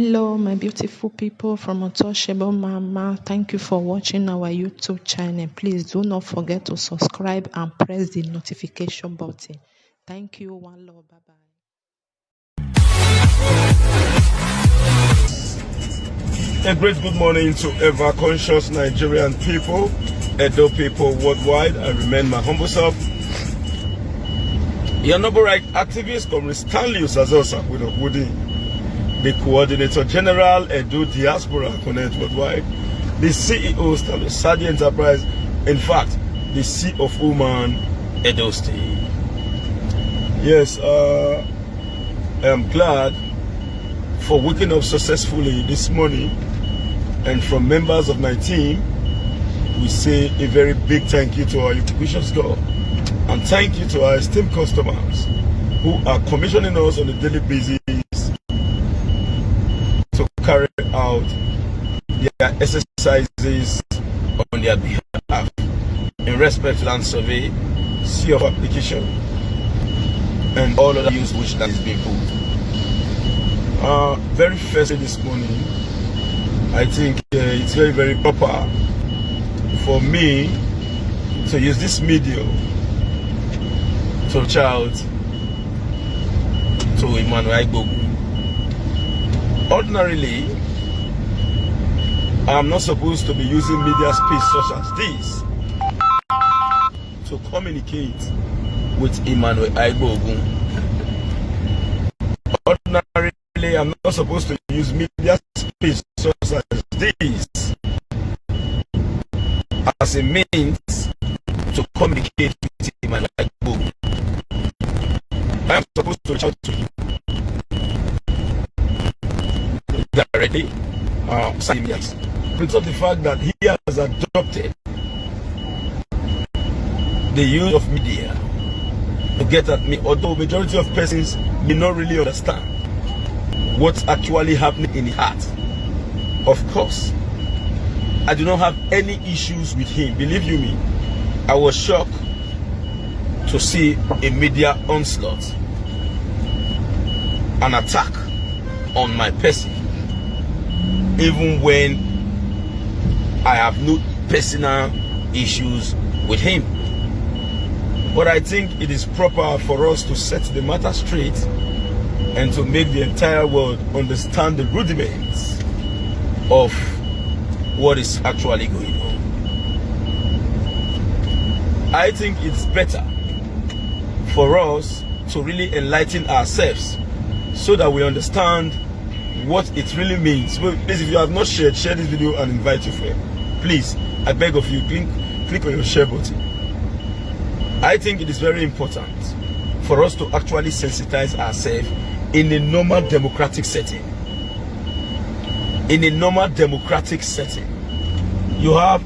Hello, my beautiful people from Untouchable Mama. Thank you for watching our YouTube channel. Please do not forget to subscribe and press the notification button. Thank you. One love. Bye bye. A great good morning to ever conscious Nigerian people, Edo people worldwide. I remain my humble self. Your noble right activist, Comrade Stanley Usazosa Woody, the Coordinator General, Edo Diaspora Connect Worldwide, the CEO, Stanley Sadi Enterprise, in fact, the C of Woman, Edo State. Yes, I am glad for waking up successfully this morning, and from members of my team, we say a very big thank you to our gracious God, and thank you to our esteemed customers who are commissioning us on a daily basis to carry out their exercises on their behalf in respect to land survey, sea of application, and all other use which that is being put. Very firstly this morning, I think it's very, very proper for me to use this medium to reach out to Emmanuel Igbogun. Ordinarily, I'm not supposed to be using media space such as this to communicate with Emmanuel Igbogun. Ordinarily, I'm not supposed to use media space such as this as a means to communicate with Emmanuel Igbogun. I am supposed to reach out to him directly, because of the fact that he has adopted the use of media to get at me, although majority of persons may not really understand what's actually happening in his heart. Of course, I do not have any issues with him. Believe you me, I was shocked to see a media onslaught, an attack on my person, even when I have no personal issues with him. But I think it is proper for us to set the matter straight and to make the entire world understand the rudiments of what is actually going on. I think it's better for us to really enlighten ourselves so that we understand what it really means. Well, please, if you have not shared, share this video and invite your friend. Please, I beg of you, click on your share button. I think it is very important for us to actually sensitize ourselves in a normal democratic setting. In a normal democratic setting, you have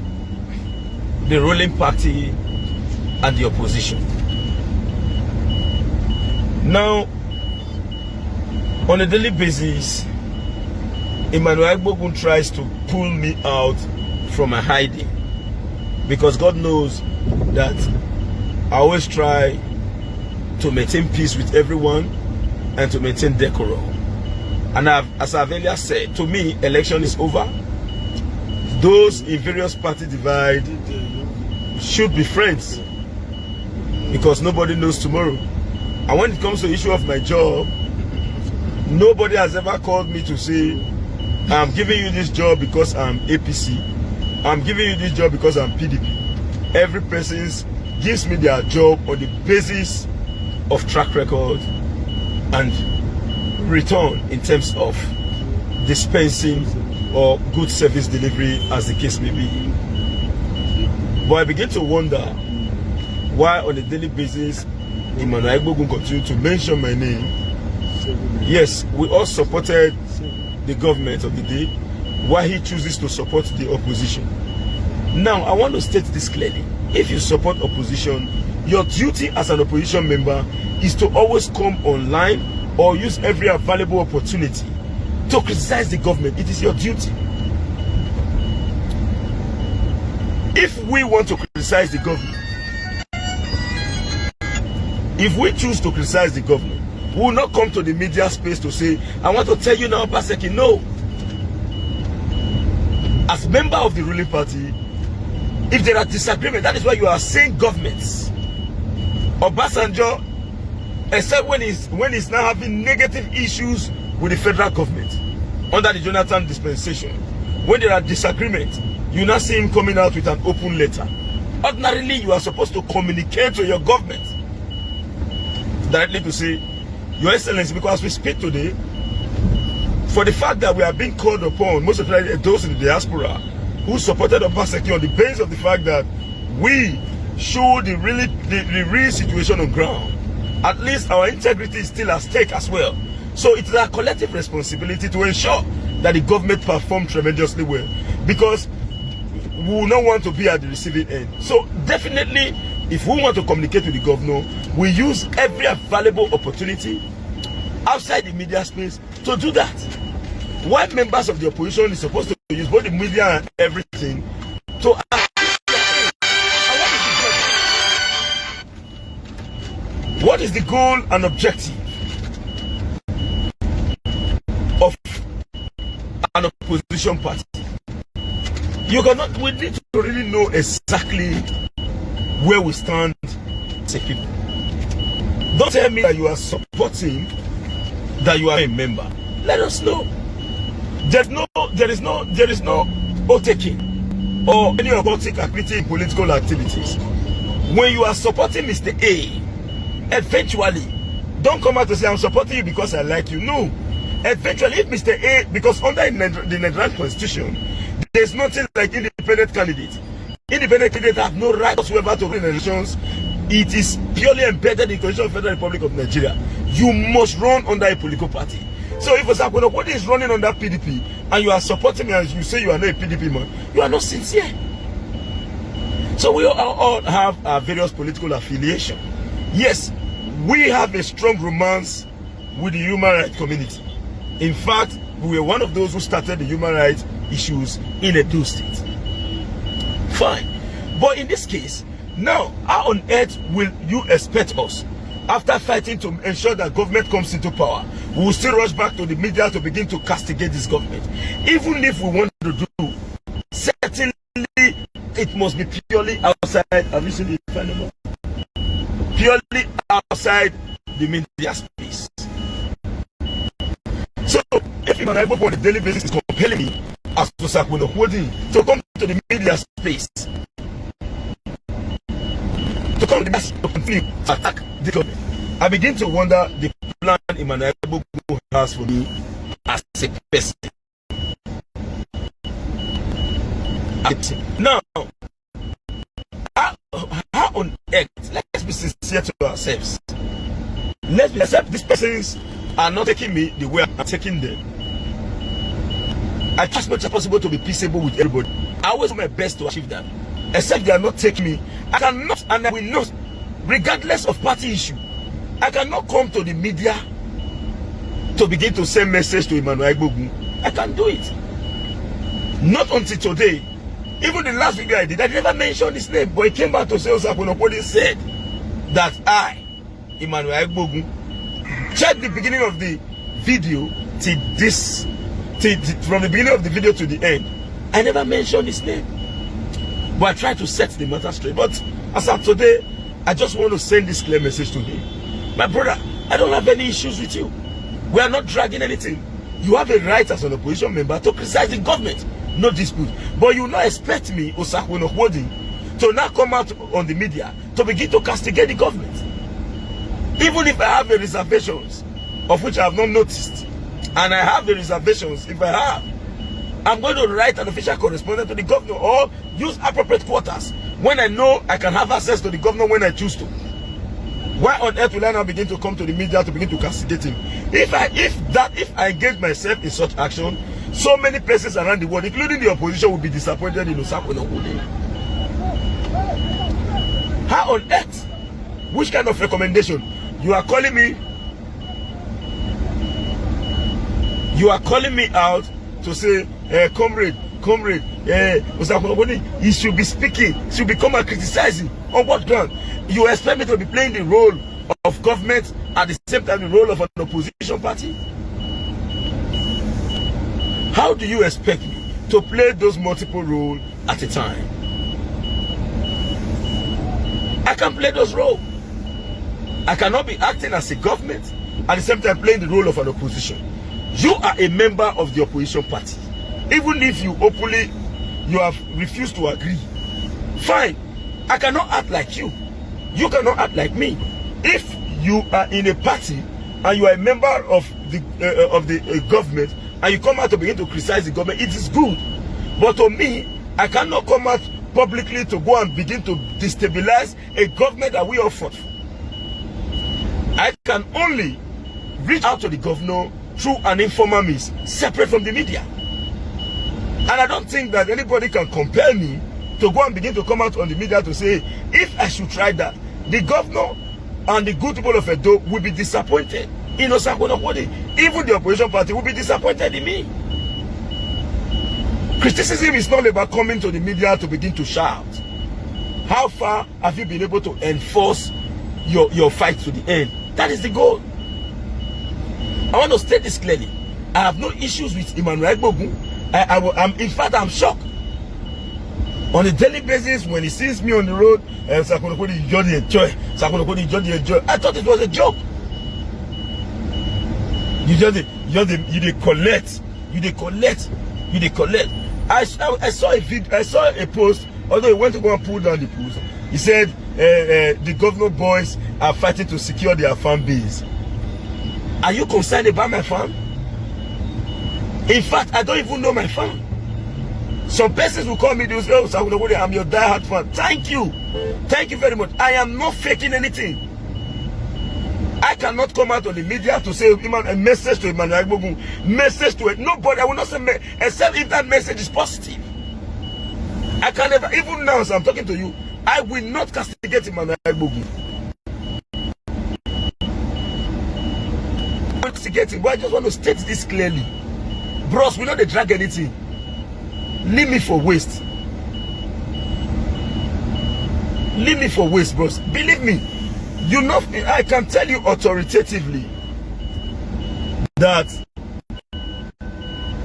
the ruling party and the opposition. Now, on a daily basis, Emmanuel Igbogun tries to pull me out from my hiding, because God knows that I always try to maintain peace with everyone and to maintain decorum. And as I've earlier said, to me, election is over. Those in various party divide should be friends, because nobody knows tomorrow. And when it comes to the issue of my job, nobody has ever called me to say, I'm giving you this job because I'm APC. I'm giving you this job because I'm PDP. Every person gives me their job on the basis of track record and return in terms of dispensing or good service delivery, as the case may be. But I begin to wonder why on a daily basis Emmanuel Igbogun continues to mention my name. Yes, we all supported the government of the day, why he chooses to support the opposition. Now, I want to state this clearly. If you support opposition, your duty as an opposition member is to always come online or use every available opportunity to criticize the government. It is your duty. If we want to criticize the government, if we choose to criticize the government, We will not come to the media space to say, I want to tell you now, Obaseki. No. As member of the ruling party, if there are disagreements, that is why you are saying governments. Obasanjo, except when he's now having negative issues with the federal government under the Jonathan dispensation, when there are disagreements, you now see him coming out with an open letter. Ordinarily, you are supposed to communicate to your government directly to say, Your Excellency, because we speak today, for the fact that we are being called upon, most of those in the diaspora who supported Obaseki on the basis of the fact that we show the real situation on ground. At least our integrity is still at stake as well. So it's our collective responsibility to ensure that the government perform tremendously well, because we will not want to be at the receiving end. So definitely, if we want to communicate with the governor, we use every available opportunity outside the media space to do that. Why members of the opposition is supposed to use both the media and everything to ask. What is the goal and objective of an opposition party? You cannot. We need to really know exactly where we stand as a people. Don't tell me that you are supporting, that you are a member. Let us know. There is no taking or any occultic activity in political activities. When you are supporting Mr. A, eventually, don't come out to say I'm supporting you because I like you. No. Eventually, if Mr. A, because under the Nigerian constitution, there's nothing like independent candidate. Independent candidates have no right whatsoever to win elections. It is purely embedded in the Constitution of the Federal Republic of Nigeria. You must run under a political party. So if Osakwinokwodim is running under PDP and you are supporting me and you say you are not a PDP man, you are not sincere. So we all have our various political affiliation. Yes, we have a strong romance with the human rights community. In fact, we were one of those who started the human rights issues in Edo State. Fine. But in this case, now, how on earth will you expect us, after fighting to ensure that government comes into power, we will still rush back to the media to begin to castigate this government? Even if we want to do, certainly it must be purely outside. Have you seen the animal? Purely outside the media space. So, if you are on a daily basis is compelling me as to Osakwinokwodim to come to the media space, to come to the media to continue to attack the government, I begin to wonder the plan Emmanuel Egbogun has for me as a person. Now, how on earth, let's be sincere to ourselves. Let's be accept these persons are not taking me the way I'm taking them. I try as much as possible to be peaceable with everybody. I always do my best to achieve that. Except they are not taking me. I cannot and I will not, regardless of party issue, I cannot come to the media to begin to send message to Emmanuel Egbogun. I can't do it. Not until today. Even the last video I did, I never mentioned his name, but he came out to say Osakwinokwodim said that I, Emmanuel Egbogun, check the beginning of the video till this, from the beginning of the video to the end. I never mentioned his name, but I tried to set the matter straight. But as of today, I just want to send this clear message to him. My brother, I don't have any issues with you. We are not dragging anything. You have a right as an opposition member to criticize the government, no dispute. But you will not expect me, Osakwinokwodim, to now come out on the media to begin to castigate the government. Even if I have the reservations, of which I have not noticed, and I have the reservations, if I have, I'm going to write an official correspondence to the governor or use appropriate quarters when I know I can have access to the governor when I choose to. Why on earth will I now begin to come to the media to begin to castigate him? If I engage myself in such action, so many places around the world, including the opposition, will be disappointed in Osakwinokwodim. How on earth? Which kind of recommendation? You are calling me out to say, comrade, Osakwinokwodim, he should be speaking, should be come and criticizing. On what ground? You expect me to be playing the role of government at the same time the role of an opposition party? How do you expect me to play those multiple roles at a time? I can play those roles. I cannot be acting as a government at the same time playing the role of an opposition. You are a member of the opposition party. Even if you openly, you have refused to agree, fine. I cannot act like you. You cannot act like me. If you are in a party and you are a member of the government and you come out to begin to criticize the government, it is good. But to me, I cannot come out publicly to go and begin to destabilize a government that we all fought for. I can only reach out to the governor through an informal means, separate from the media. And I don't think that anybody can compel me to go and begin to come out on the media to say, if I should try that, the governor and the good people of Edo will be disappointed in Osakwonokode. Even the opposition party will be disappointed in me. Criticism is not about coming to the media to begin to shout. How far have you been able to enforce your fight to the end? That is the goal. I want to state this clearly. I have no issues with Emmanuel Egbogun. In fact, I'm shocked. On a daily basis, when he sees me on the road, Sakonokode enjoy the enjoy. Sakonokode enjoy the enjoy. I thought it was a joke. You collect. I saw a video. I saw a post. Although he went to go and pull down the post, he said the governor boys are fighting to secure their fan base. Are you concerned about my farm? In fact, I don't even know my farm. Some persons will call me, they will say, oh, Sakonokode, I'm your diehard fan. Thank you. Thank you very much. I am not faking anything. I cannot come out on the media to say a message to Emmanuel Egbogun, message to it. Nobody, I will not say, except if that message is positive. I can never, even now as I'm talking to you, I will not castigate Emmanuel Egbogun. But I just want to state this clearly. Bros, we know they drag anything. Leave me for waste. Leave me for waste, bros. Believe me, you know, I can tell you authoritatively that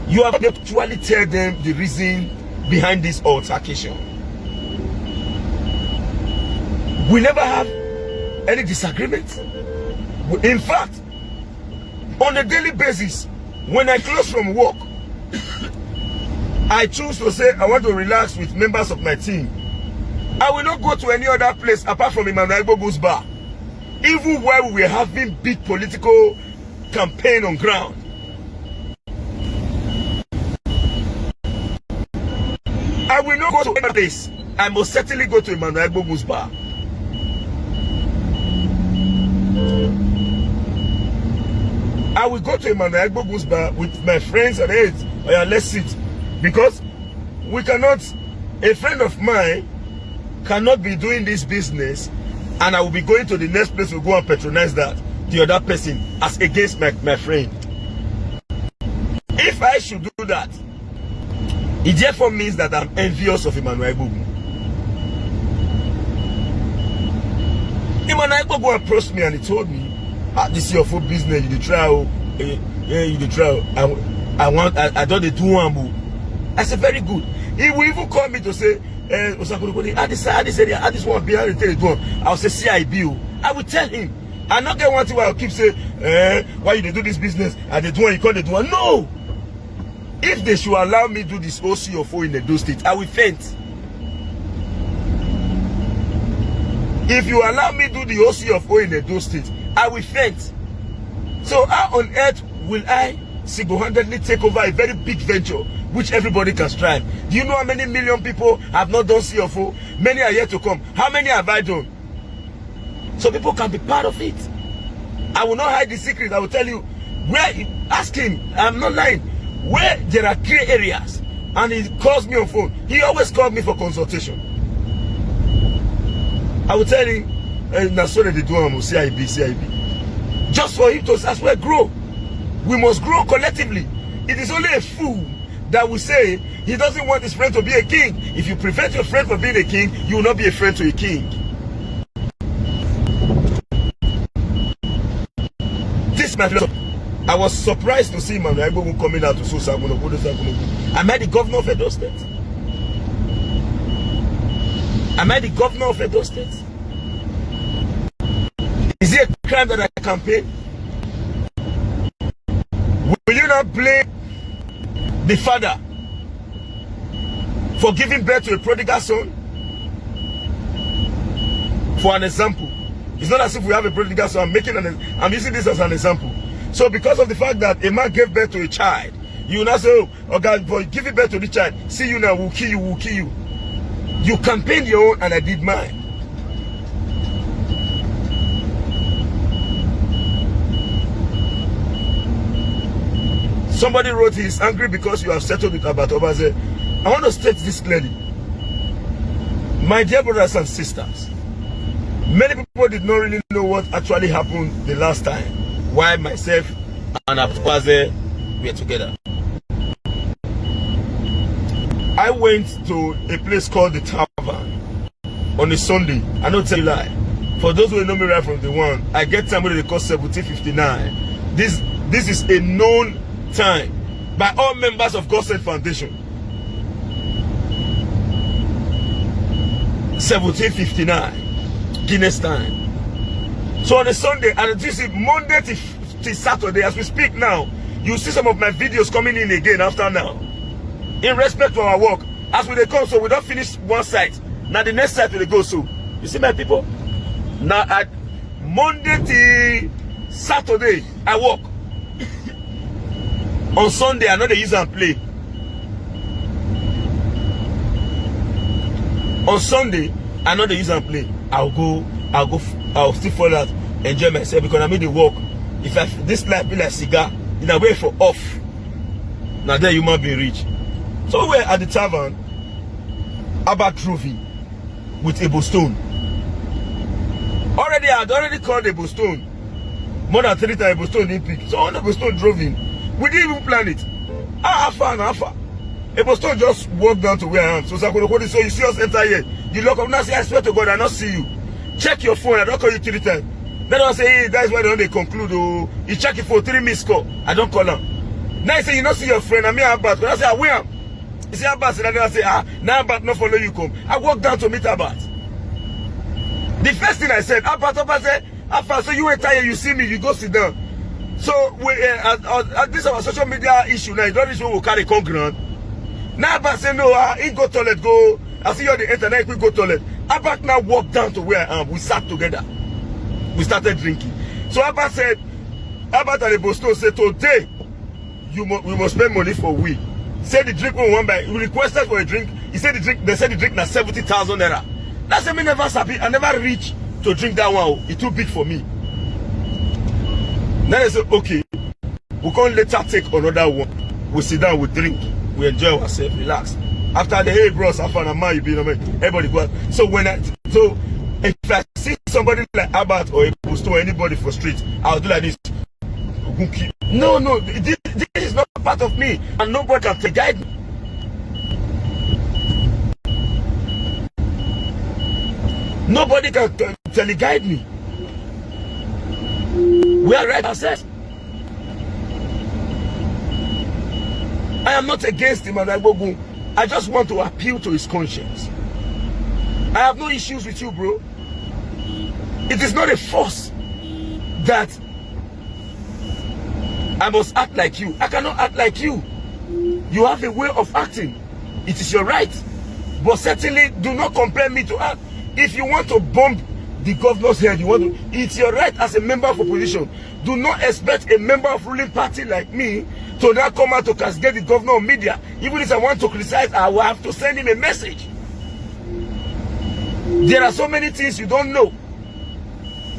you have to actually tell them the reason behind this altercation. We never have any disagreement. In fact, on a daily basis, when I close from work, I choose to say I want to relax with members of my team. I will not go to any other place apart from Emmanuel Egbogun's bar. Even while we were having big political campaign on ground. I will not go to any place. I must certainly go to Emmanuel Egbogun's bar. I will go to Emmanuel Egbogun's bar with my friends and hey, oh yeah, let's sit. Because we cannot, a friend of mine cannot be doing this business and I will be going to the next place to go and patronize that, the other person, as against my friend. If I should do that, it therefore means that I'm envious of Emmanuel Egbogun. Emmanuel Egbogun approached me and he told me, this is your food business, you try, you try. I don't do one. I said, very good. He will even call me to say, Osakwonokode, this one behind the one. I'll say CIB. I will tell him. I'm not get one thing where I'll keep saying, why you do this business? And they do one, you call the one. No! If they should allow me to do this OC or 4 in the Edo State, I will faint. If you allow me to do the OC of 4 in the Edo State, I will faint. So how on earth will I single-handedly take over a very big venture which everybody can strive? Do you know how many million people have not done CFO? Many are yet to come. How many have I done? So people can be part of it. I will not hide the secret. I will tell you where. Ask him. I'm not lying. Where there are gray areas and he calls me on phone, he always calls me for consultation. I will tell him, that's what they do on CIB. Just for him to as well grow. We must grow collectively. It is only a fool that will say he doesn't want his friend to be a king. If you prevent your friend from being a king, you will not be a friend to a king. I was surprised to see Emmanuel Agbogun coming out to say Sagunogu. Am I the governor of Edo State? Am I the governor of Edo State? Is it a crime that I campaign? Will you not blame the father for giving birth to a prodigal son? For an example, it's not as if we have a prodigal son. I'm using this as an example. So because of the fact that a man gave birth to a child, you will not say, oh God, for giving birth to the child, see you now, we'll kill you, we'll kill you. You campaigned your own and I did mine. Somebody wrote he's angry because you have settled with Abat Obaze. I want to state this clearly. My dear brothers and sisters, many people did not really know what actually happened the last time. Why myself and Abat Obaze were together. I went to a place called the Tavern on a Sunday. I don't tell you lie. For those who know me right from the one, I get somebody they call 1759. This is a known time by all members of God Sent Foundation. 1759 Guinness time. So on a Sunday, and this is Monday to Saturday, as we speak now, you see some of my videos coming in again after now. In respect to our work, as we come, so we don't finish one site. Now the next site we go. So you see my people. Now at Monday to Saturday, I work. On Sunday, I know they use and play. On Sunday, I know they use and play. I'll still follow that, enjoy myself because I made the work. If this life be like cigar, in a way for off. Now there you might be rich. So we were at the Tavern, Abat Trophy with Ebo Stone. I had already called Ebo Stone. More than 3 times Ebo Stone didn't pick. So when Ebo Stone drove in, we didn't even plan it. Alpha. Ebo Stone just walked down to where I am. So Sakonokodi, so you see us enter here. You lock up and say, I swear to God, I not see you. Check your phone, I don't call you 3 times. Then I say, hey, that's why they conclude. Oh, you check your phone, 3 missed call. I don't call them. Now I say, you not see your friend, I'm here Abat. When I say, where am? You see Abat, and then I say, now Abat not follow you come. I walk down to meet Abat. The first thing I said, Abat said, Abat, so you wait here, you see me, you go sit down. So we at this our social media issue now, don't this one will carry concrete. Now Abat say no, he go toilet, go. I see you on the internet, we go toilet. Abat now walk down to where I am. We sat together. We started drinking. So Abat said, Abat and the Boston said, today we must spend money for we. Said the drink we want by. We requested for a drink. He said the drink. They said the drink na 70,000 naira. That's why me never sabi. I never reach to drink that one. It's too big for me. Then they said, okay, we can later take another one. We sit down, we drink, we enjoy ourselves, relax. After the hey bros, after the man, you be everybody go out. So if I see somebody like Abat or a post or anybody for street, I'll do like this. No, this is not part of me, and nobody can guide me. Nobody can guide me. We are right ourselves. I am not against him, and I just want to appeal to his conscience. I have no issues with you, bro. It is not a force that I must act like you. I cannot act like you. You have a way of acting. It is your right. But certainly do not compare me to act. If you want to bomb the governor's head, it's your right as a member of opposition. Do not expect a member of ruling party like me to now come out to castigate the governor on media. Even if I want to criticize, I will have to send him a message. There are so many things you don't know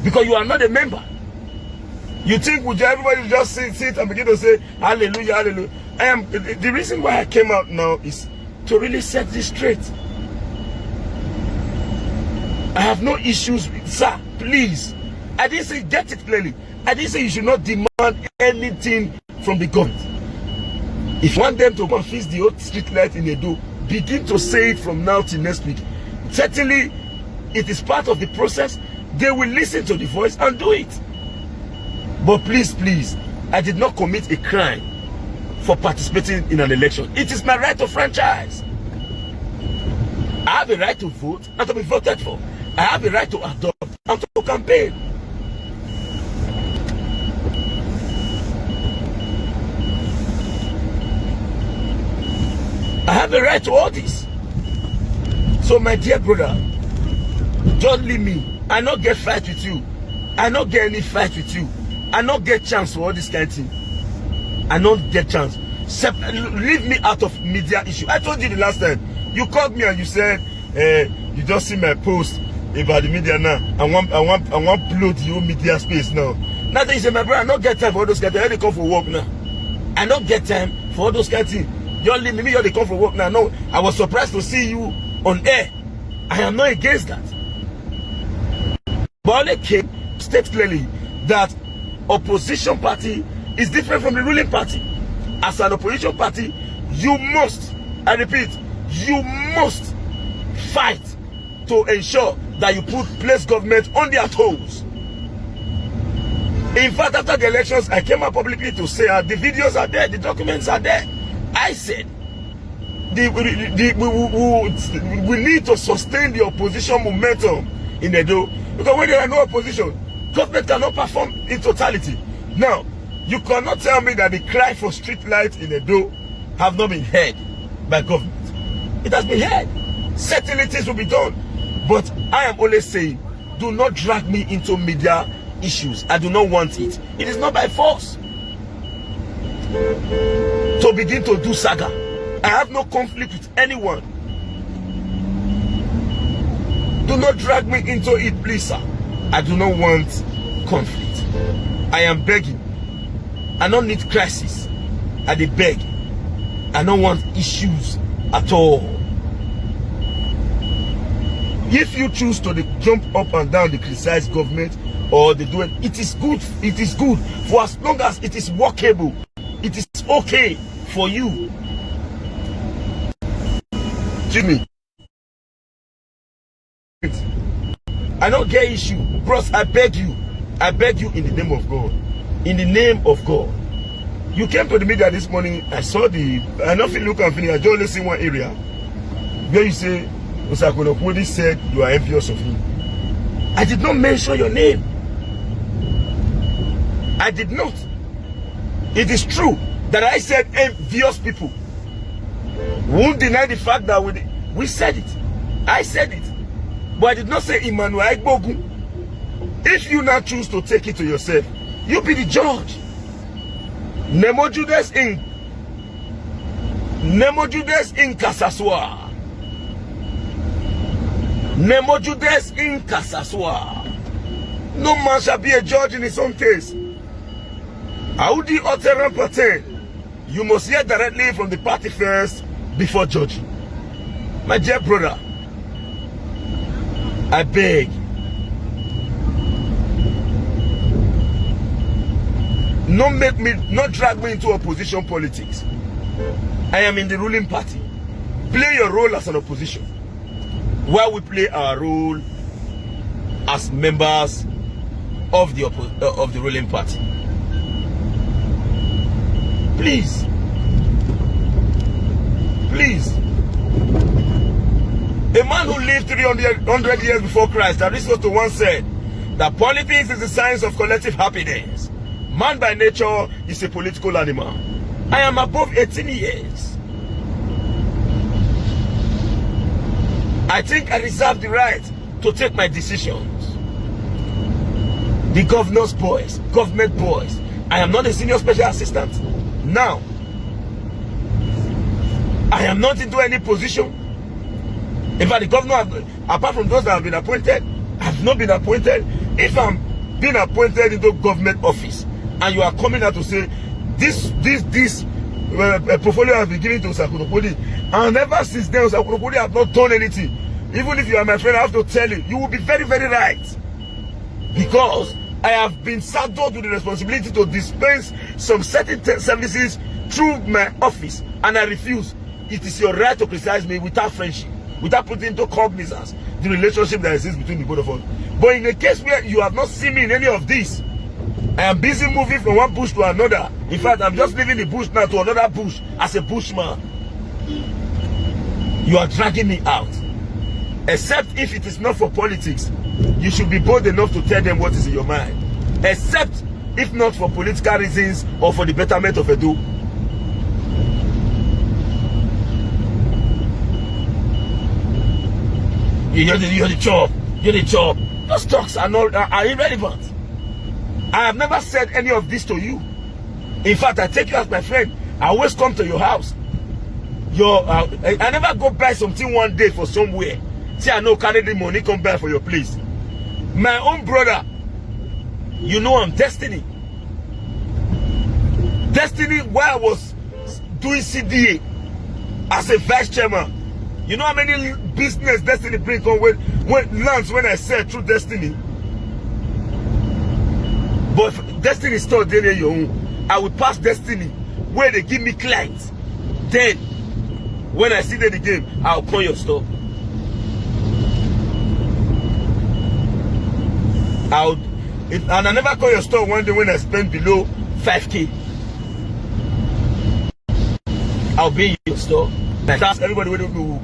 because you are not a member. You think everybody just sit and begin to say hallelujah, hallelujah. The reason why I came out now is to really set this straight. I have no issues with, sir, please. I didn't say get it clearly. I didn't say you should not demand anything from the government. If you want them to go and fix the old street light in Edo, begin to say it from now till next week. Certainly, it is part of the process. They will listen to the voice and do it. But please, please, I did not commit a crime for participating in an election. It is my right of franchise. I have a right to vote and to be voted for. I have a right to adopt and to campaign. I have a right to all this. So my dear brother, don't leave me. I not get fight with you. I not get any fight with you. I not get chance for all this kind of thing. I not get chance. Leave me out of media issue. I told you the last time. You called me and you said, you just see my post about the media now. I want blow the whole media space now. Now that you say, my brother, I not get time for all those kind of things. I come for work now. I not get time for all those kind of things. You leave me, you come for work now. No, I was surprised to see you on air. I am not against that. But only came state clearly that opposition party is different from the ruling party. As an opposition party, you must, I repeat, you must fight to ensure that you place government on their toes. In fact, after the elections, I came out publicly to say the videos are there, the documents are there. I said we need to sustain the opposition momentum in Edo, because when there are no opposition, government cannot perform in totality. Now, you cannot tell me that the cry for street lights in Edo have not been heard by government. It has been heard. Certainly things will be done. But I am always saying, do not drag me into media issues. I do not want it. It is not by force to begin to do saga. I have no conflict with anyone. Do not drag me into it, please, sir. I do not want conflict. I am begging. I don't need crisis. I dey beg. I don't want issues at all. If you choose to jump up and down, to criticize government, or they do it, it is good. It is good for as long as it is workable. It is okay for you. Jimmy, I don't get issue, bros. I beg you in the name of God, in the name of God. You came to the media this morning. I saw I don't feel look and finish. I just only see one area where you say Osakwonokwobi said you are envious of him. I did not mention your name. I did not. It is true that I said envious people. Won't deny the fact that we said it. I said it. But I did not say Emmanuel Egbogun. If you now choose to take it to yourself, you be the judge. Nemo Judas in Kasaswa. Nemo Judas in Kasaswa. No man shall be a judge in his own case. Audi Oteran Paten. You must hear directly from the party first before judging. My dear brother, I beg. Not drag me into opposition politics. I am in the ruling party. Play your role as an opposition, while we play our role as members of the ruling party. Please. Please. A man who lived 300 years before Christ, Aristotle once said that politics is the science of collective happiness. Man by nature is a political animal. I am above 18 years. I think I reserve the right to take my decisions. The governor's boys, government boys. I am not a senior special assistant. Now, I am not into any position. In fact, the governor, apart from those that have been appointed, have not been appointed. If I'm being appointed into government office, and you are coming out to say, this portfolio has been given to Osakwonokwobi, and ever since then, Osakwonokwobi have not done anything. Even if you are my friend, I have to tell you, you will be very, very right. Because I have been saddled with the responsibility to dispense some certain services through my office, and I refuse. It is your right to criticize me without friendship, without putting into cognizance the relationship that exists between the both of us. But in a case where you have not seen me in any of this, I am busy moving from one bush to another. In fact, I'm just leaving the bush now to another bush as a bushman. You are dragging me out. Except if it is not for politics, you should be bold enough to tell them what is in your mind. Except if not for political reasons or for the betterment of Edo. You're the job. You're the job. Those talks are irrelevant. I have never said any of this to you. In fact, I take you as my friend. I always come to your house. I never go buy something one day for somewhere. See, I know carry the money, come buy for your place. My own brother, you know I'm Destiny. Destiny, while I was doing CDA as a vice chairman, you know how many business Destiny bring on when lands when I said through Destiny. But if Destiny store there your own, I will pass Destiny where they give me clients. Then when I see them again, I'll call your store. And I never call your store one day when I spend below 5K. I'll be in your store. That's everybody will do.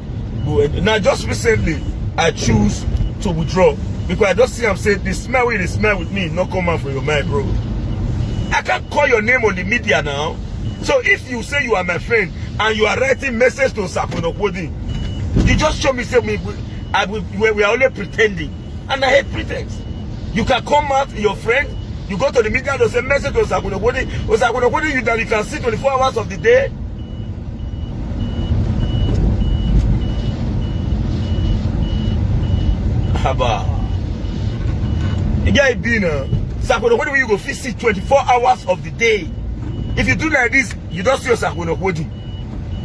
Now just recently, I choose to withdraw because I just see I'm saying the smell with me, not come out from your mind, bro. I can't call your name on the media now. So if you say you are my friend and you are writing message to Sakunokodi, you just show me say we are only pretending, and I hate pretense. You can come out, your friend, you go to the media and say message to Sakunokodi, or Sakunokodi, you can see 24 hours of the day. Haba. You get dinner. Sakunokodi, you go visit 24 hours of the day. If you do like this, you don't see your Sakunokodi.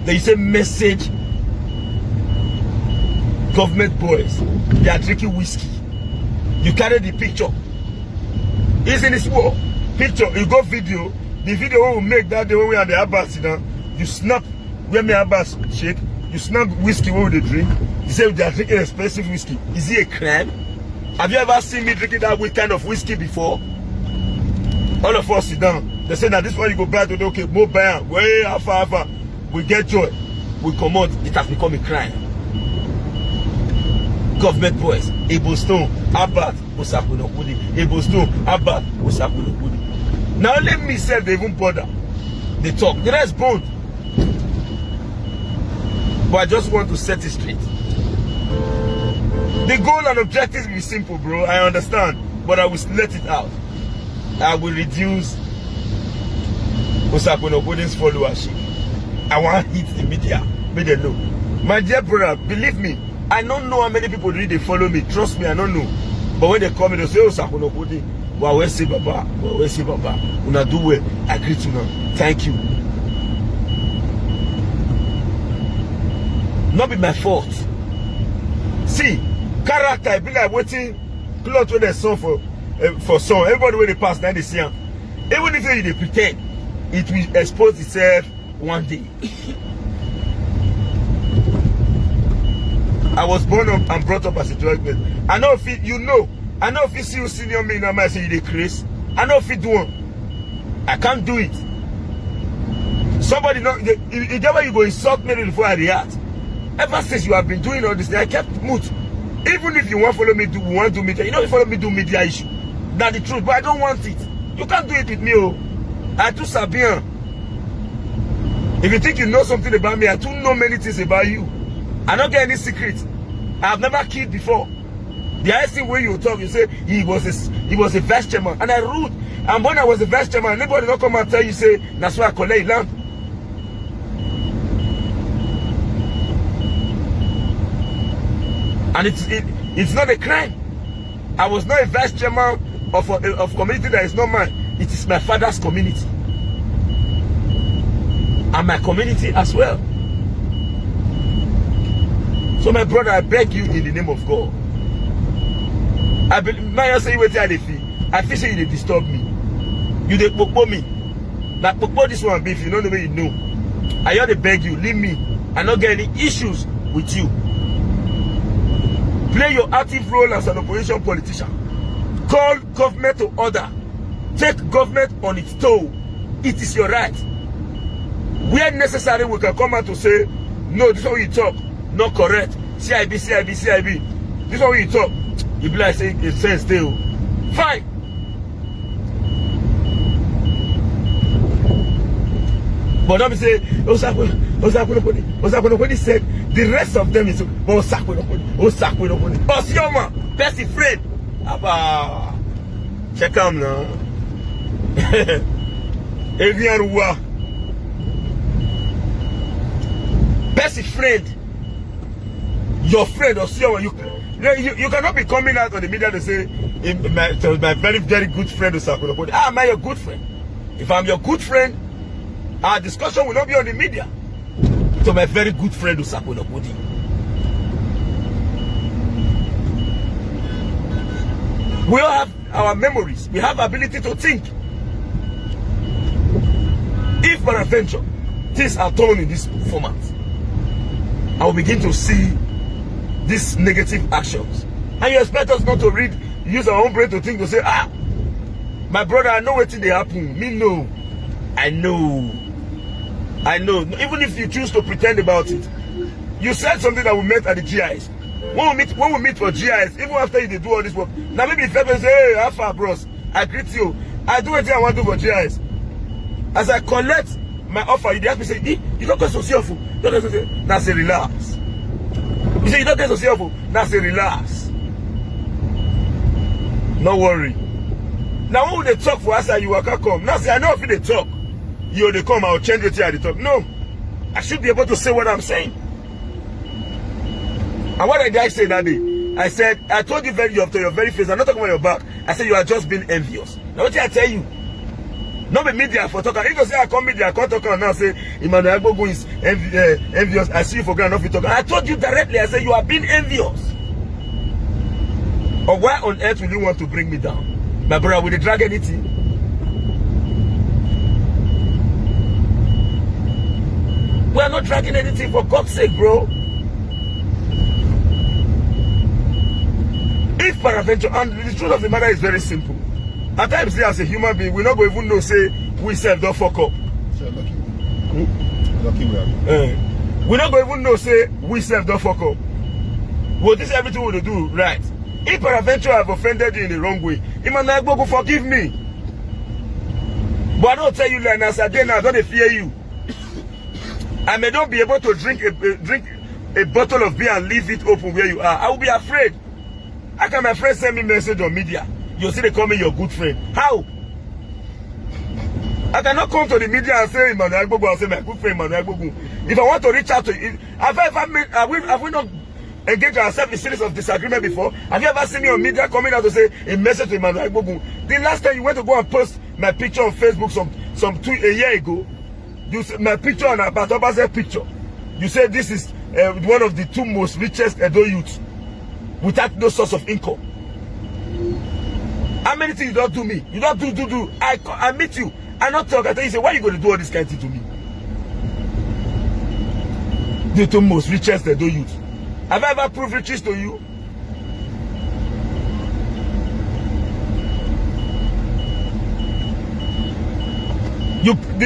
Then you say message. Government boys, they are drinking whiskey. You carry the picture. It's in this war. Picture, you go video. The video will make that day when we are the Abbas, you know. You snap when me Abbas shake. You snap whiskey when they drink. You say they are drinking expensive whiskey. Is it a crime? Have you ever seen me drinking that kind of whiskey before? All of us sit down. They say that this one you go back to the okay, more buy way alpha. We get joy. We come out. It has become a crime. Government boys, Ebo Stone, Abbat, Osakunokudi, Ebo Stone, Abbat, Osakunokudi. Now let me say they even bother. They talk. The rest bold. But I just want to set it straight. The goal and objective is simple, bro. I understand. But I will let it out. I will reduce Osakunokudi's followership. I want to hit the media. Make them know. My dear brother, believe me, I don't know how many people really they follow me. Trust me, I don't know. But when they come in, they say, Osakunokudi, we see Baba, we see Baba. Una do well. I agree to now. Thank you. Not be my fault. See, character, I be like waiting, cloth when they saw for some. Everybody when they pass, now they see them. Even if they pretend, it will expose itself one day. I was born up and brought up as a judgment. I know if it, you know, I know if you see you senior me now, I say you Chris. I know if it do one. I can't do it. Somebody know if you go insult me before I react. Ever since you have been doing all this, I kept mute. Even if you want to follow me, want to do media, you know, you follow me do media issue. That's the truth, but I don't want it. You can't do it with me, oh. I too Sabian. If you think you know something about me, I too know many things about you. I don't get any secrets. I have never killed before. The highest thing when you talk, you say he was a vice chairman, and I ruled. And when I was a vice chairman, nobody don't come and tell you say that's why I collect land. And it's not a crime. I was not a vice chairman of community that is not mine. It is my father's community. And my community as well. So my brother, I beg you in the name of God. I believe, say what I feel. I feel say you disturb me. You dey popo me. Like popo this one, if you know the way you know. I ought to beg you, leave me. I not get any issues with you. Play your active role as an opposition politician. Call government to order. take government on its toe. It is your right. Where necessary, we can come out to say, no, this is what you talk, not correct. CIB, CIB, CIB. This is what you talk. You be like saying it says still. Fine. But don't be say, Osakwinoponi said the rest of them is Osakwinoponi. Osioma, best friend. Aba, check out now. Evianwa, best friend. Your friend Osioma, you cannot be coming out on the media to say my very, very good friend Osakwinoponi. Am I your good friend? If I'm your good friend, our discussion will not be on the media. So my very good friend Osakwinoponi. We all have our memories. We have ability to think. If peradventure things are turned in this format, I will begin to see these negative actions. And you expect us not to read, use our own brain to think, to say, ah, my brother, I know what they happen. Me know. I know. Even if you choose to pretend about it. You said something that we met at the GIS. When we meet for GIS, even after you do all this work, now maybe the person say, hey, how far, bros? I greet you. I do what I want to do for GIS. As I collect my offer, you ask me, say, you don't get so careful. Now say, relax. You say, you don't get so careful. Now say, relax. No worry. Now when they talk for us, you will come. Now say, I know if they talk, you they come, I'll change it at the talk. No. I should be able to say what I'm saying. And what did I say that day? I said, I told you to your very face, I'm not talking about your back. I said, you are just being envious. Now what did I tell you? Not be media for talking. If you say I come media, I can't talk and now say Emmanuel Agbogun is envious. I see you for granted enough to talk. I told you directly, I said you are being envious. Or why on earth will you want to bring me down? My brother, will they drag anything? We are not dragging anything, for God's sake, bro. If peradventure, and the truth of the matter is very simple. At times, as a human being, we're not going to even know, say, we self don't fuck up. So lucky. Lucky we are. We're not going to even know, say, we self don't fuck up. Well, this is everything we do, right? If peradventure I've offended you in the wrong way, Emmanuel Agbogun, forgive me. But I don't tell you like as I did now, I don't fear you. I may not be able to drink a bottle of beer and leave it open where you are. I will be afraid. How can my friend send me a message on media? You see they call me your good friend. How? I cannot come to the media and say Emmanuel Agbogun and say my good friend Emmanuel Agbogun. If I want to reach out to you, have we not engaged ourselves in a series of disagreement before? Have you ever seen me on media coming out to say a message to Emmanuel Agbogun? The last time you went to go and post my picture on Facebook a year ago, you said my picture and Abatoba's picture. You said this is one of the two most richest Edo youths without no source of income. How many things you don't do me? You don't do. I meet you. I not talk. I tell you, say, why are you going to do all this kind of thing to me? The two most richest Edo youths. Have I ever proved riches to you?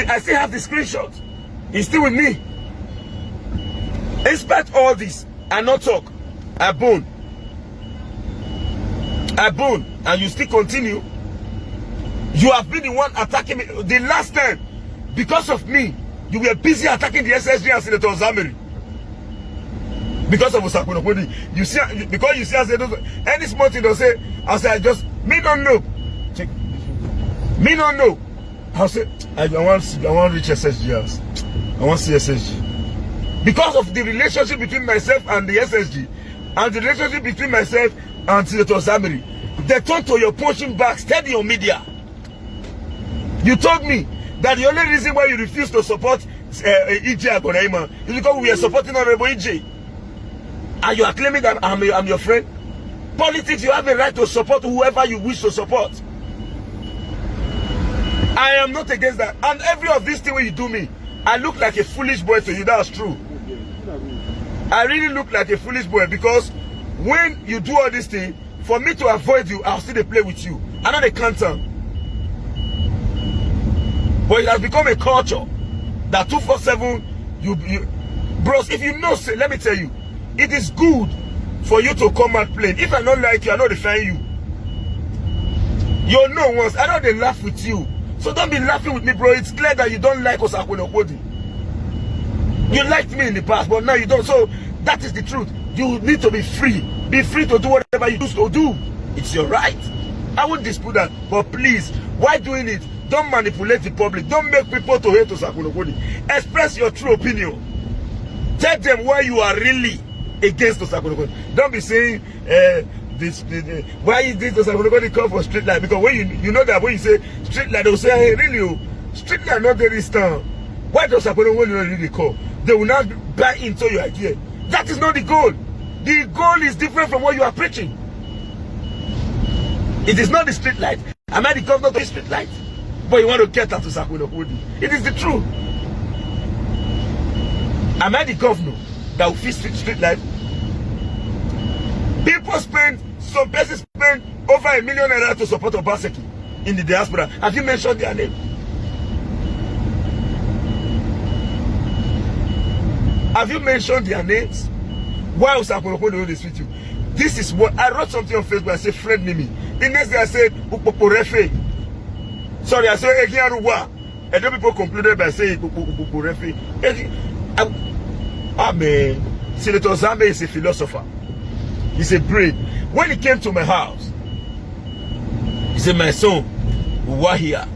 I still have the screenshot. It's still with me. Despite all this, I not talk. I bone, and you still continue. You have been the one attacking me. The last time, because of me, you were busy attacking the SSG and Senator Zamiri. Because of Osakwinoponi. You see, because you see, I said, any small thing they'll say, I'll say, me don't know. Check. Me don't know. I'll say, I want reach SSG house. I want to see SSG. Because of the relationship between myself and the SSG, and the relationship between myself and Senator Zamiri, they turn to your punching back, steady on media. You told me that the only reason why you refuse to support EJ Agbonaima is because we are supporting Honorable EJ. And you are claiming that I'm your friend. Politics, you have a right to support whoever you wish to support. I am not against that. And every of these things when you do me, I look like a foolish boy to you. That's true. I really look like a foolish boy because when you do all these things, for me to avoid you, I'll still play with you. I know they can't tell. But it has become a culture that 247, bros, if you know, say, let me tell you, it is good for you to come out plain. If I don't like you, I don't defend you. You know once, I know they laugh with you. So don't be laughing with me, bro. It's clear that you don't like Osakwini Okwodi. You liked me in the past, but now you don't. So that is the truth. You need to be free. Be free to do whatever you choose to do. It's your right. I won't dispute that. But please, why doing it? Don't manipulate the public. Don't make people to hate Osakwini Okwodi. Express your true opinion. Tell them why you are really against Osakwini Okwodi. Don't be saying, why is this Osakwini Okwodi call for street light? Because when you know that when you say street light, they'll say, hey, really, street light not this town. Why does Osakwini Okwodi not really call? They will not buy into your idea. That is not the goal. The goal is different from what you are preaching. It is not the street light. Am I the governor of the street light? But you want to get that to Osakwini Okwodi. It is the truth. Am I the governor that will fix street light? People spend, some persons spend over $1 million to support Obaseki in the diaspora. Have you mentioned their name? Have you mentioned their names? Why was Osakwini Okwodi this with you? This is what I wrote something on Facebook. I said, friend Mimi. The next day I said, Upoporefe. Sorry, I said, Egiaruwa. And then people concluded by saying, Upoporefe. Amen. Senator Zambe is a philosopher. He's a brain. When he came to my house, he said, my son, we were here.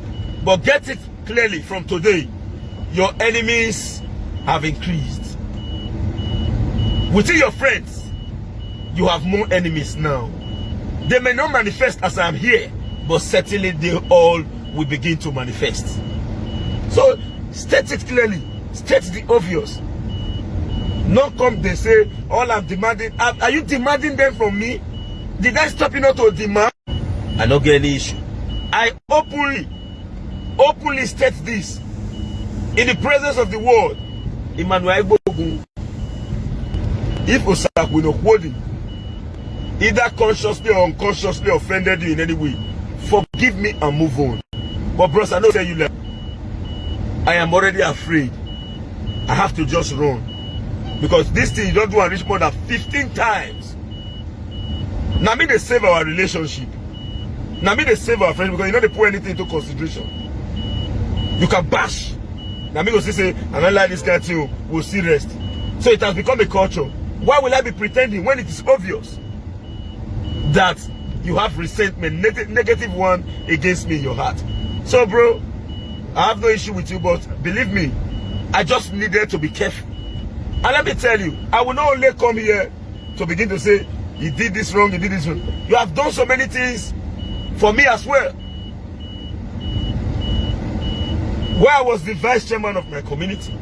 But get it clearly from today, your enemies have increased. Within your friends, you have more enemies now. They may not manifest as I am here, but certainly they all will begin to manifest. So state it clearly. State the obvious. Not come they say, all I'm demanding. Are you demanding them from me? Did I stop you not to demand? I don't get any issue. I openly state this in the presence of the world. Emmanuel Igbogun. If Osakwini Okwodi either consciously or unconsciously offended you in any way, forgive me and move on. But bros, I know tell you that I am already afraid. I have to just run. Because this thing you don't do and reach more than 15 times. Now me they save our relationship. Now me they save our friendship because you know they put anything into consideration. You can bash. Now me go say, I don't like this guy too. We'll see rest. So it has become a culture. Why will I be pretending when it is obvious that you have resentment, negative one against me in your heart? So bro, I have no issue with you, but believe me, I just needed to be careful. And let me tell you, I will not only come here to begin to say, he did this wrong, he did this wrong. You have done so many things for me as well. Where I was the vice chairman of my community,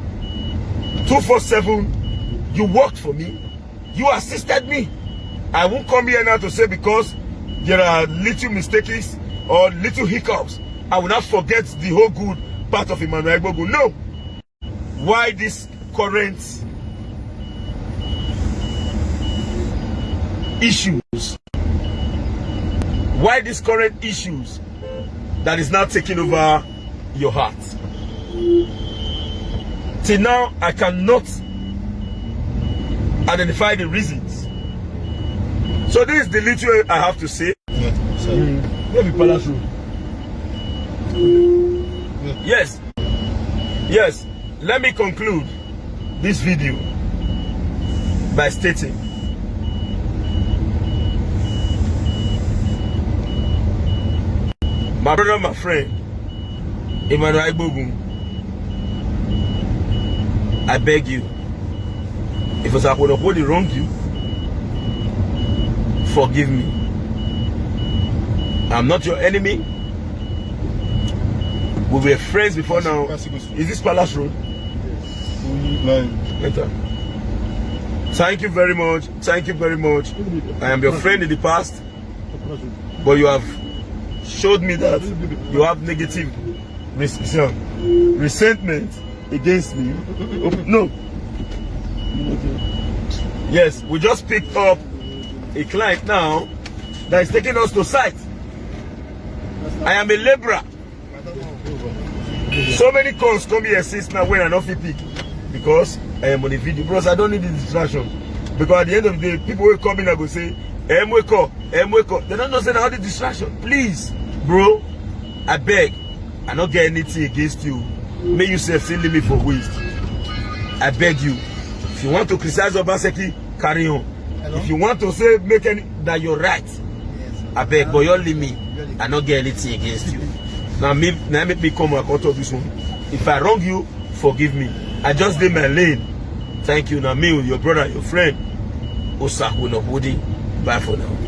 247, you worked for me. You assisted me. I won't come here now to say because there are little mistakes or little hiccups, I will not forget the whole good part of Emmanuel Igbogun. No. Why this current issues? Why these current issues that is now taking over your heart? Till now, I cannot identify the reasons. So this is the little I have to say. Yes. Yes. Let me conclude this video by stating my brother, my friend, Emmanuel Igbogun, I beg you, if Osakwini Okwodi wronged you, forgive me. I'm not your enemy. We were friends before now. Is this Palace Road? Enter. Thank you very much. Thank you very much. I am your friend in the past, but you have showed me that you have negative resentment against me. No. Yes, we just picked up a client now that is taking us to site. I am a laborer. So many calls come here since now when I not fit pick because I am on the video. Bros, I don't need the distraction. Because at the end of the day, people will come in and go say, wake up. They don't know say how the distraction. Please, bro, I beg. I not get anything against you. May you say leave me for waste. I beg you. If you want to criticize Obaseki, carry on. Hello? If you want to say make any that you're right, yes. I beg, but you leave me. I not get anything against you. Now make me come out of this one. If I wrong you, forgive me. I just did my lane. Thank you. Now me, your brother, your friend, Osaku Nobody. Bye for now.